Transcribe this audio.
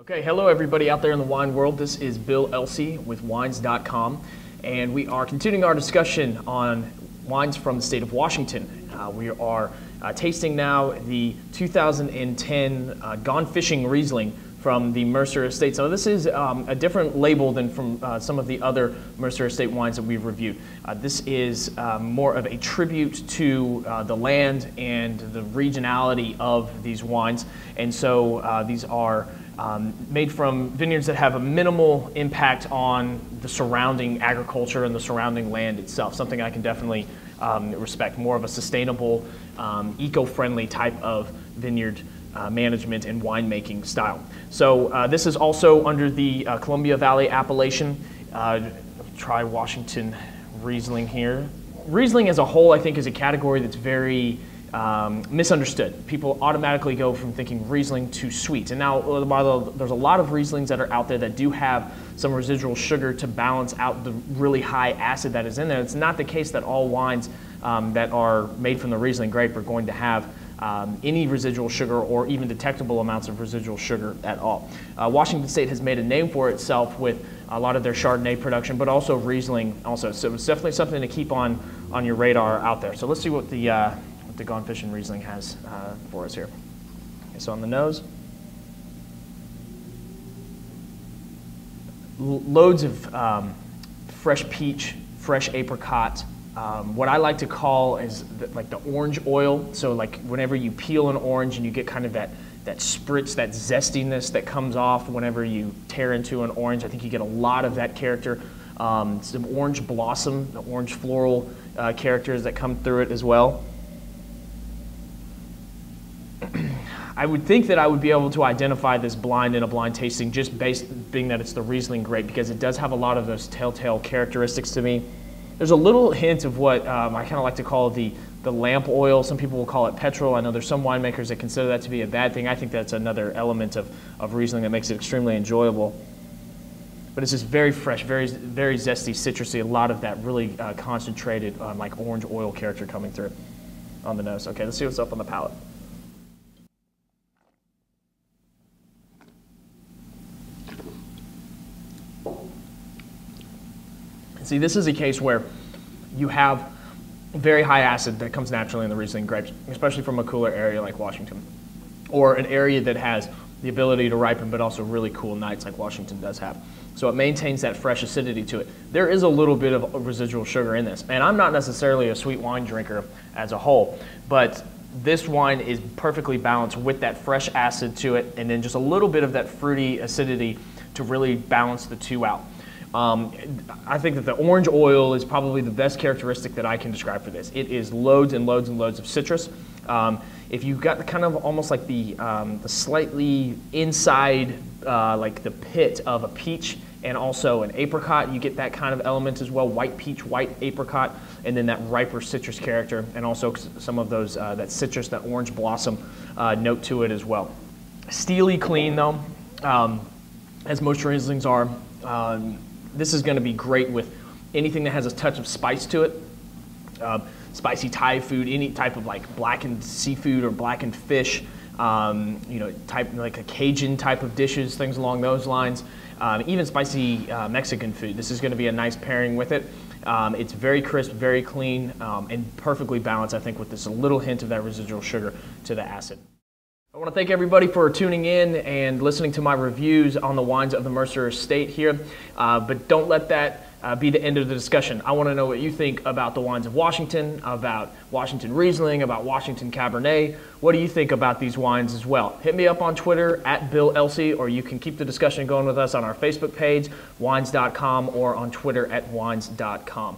Okay, hello everybody out there in the wine world. This is Bill Elsey with Wines.com, and we are continuing our discussion on wines from the state of Washington. We are tasting now the 2010 Gone Fishing Riesling from the Mercer estate. So this is a different label than from some of the other Mercer estate wines that we've reviewed. This is more of a tribute to the land and the regionality of these wines, and so these are made from vineyards that have a minimal impact on the surrounding agriculture and the surrounding land itself, something I can definitely respect. More of a sustainable, eco-friendly type of vineyard management and winemaking style. So this is also under the Columbia Valley appellation. Try Washington Riesling here. Riesling as a whole, I think, is a category that's very misunderstood. People automatically go from thinking Riesling to sweet. And now while there's a lot of Rieslings that are out there that do have some residual sugar to balance out the really high acid that is in there, it's not the case that all wines that are made from the Riesling grape are going to have any residual sugar or even detectable amounts of residual sugar at all. Washington State has made a name for itself with a lot of their Chardonnay production, but also Riesling also. So it's definitely something to keep on your radar out there. So let's see what the Gone Fishing Riesling has for us here. Okay, so on the nose, loads of fresh peach, fresh apricot. What I like to call is like the orange oil. So like whenever you peel an orange and you get kind of that spritz, that zestiness that comes off whenever you tear into an orange, I think you get a lot of that character. Some orange blossom, the orange floral characters that come through it as well. I would think that I would be able to identify this blind in a blind tasting just based being that it's the Riesling grape, because it does have a lot of those telltale characteristics to me. There's a little hint of what I kind of like to call the lamp oil. Some people will call it petrol. I know there's some winemakers that consider that to be a bad thing. I think that's another element of Riesling that makes it extremely enjoyable. But it's just very fresh, very zesty, citrusy, a lot of that really concentrated like orange oil character coming through on the nose. Okay, let's see what's up on the palate. See, this is a case where you have very high acid that comes naturally in the Riesling grapes, especially from a cooler area like Washington, or an area that has the ability to ripen but also really cool nights like Washington does have. So it maintains that fresh acidity to it. There is a little bit of residual sugar in this, and I'm not necessarily a sweet wine drinker as a whole, but this wine is perfectly balanced with that fresh acid to it, and then just a little bit of that fruity acidity to really balance the two out. I think that the orange oil is probably the best characteristic that I can describe for this. It is loads and loads and loads of citrus. If you've got kind of almost like the slightly inside, like the pit of a peach and also an apricot, you get that kind of element as well, white peach, white apricot, and then that riper citrus character, and also some of those, that citrus, that orange blossom note to it as well. Steely clean though, as most Rieslings are. This is going to be great with anything that has a touch of spice to it. Spicy Thai food, any type of like blackened seafood or blackened fish, you know, type like a Cajun type of dishes, things along those lines. Even spicy Mexican food. This is going to be a nice pairing with it. It's very crisp, very clean, and perfectly balanced, I think, with this little hint of that residual sugar to the acid. I want to thank everybody for tuning in and listening to my reviews on the wines of the Mercer estate here, but don't let that be the end of the discussion. I want to know what you think about the wines of Washington, about Washington Riesling, about Washington Cabernet. What do you think about these wines as well? Hit me up on Twitter at Bill Elsey, or you can keep the discussion going with us on our Facebook page, Wines.com, or on Twitter at Wines.com.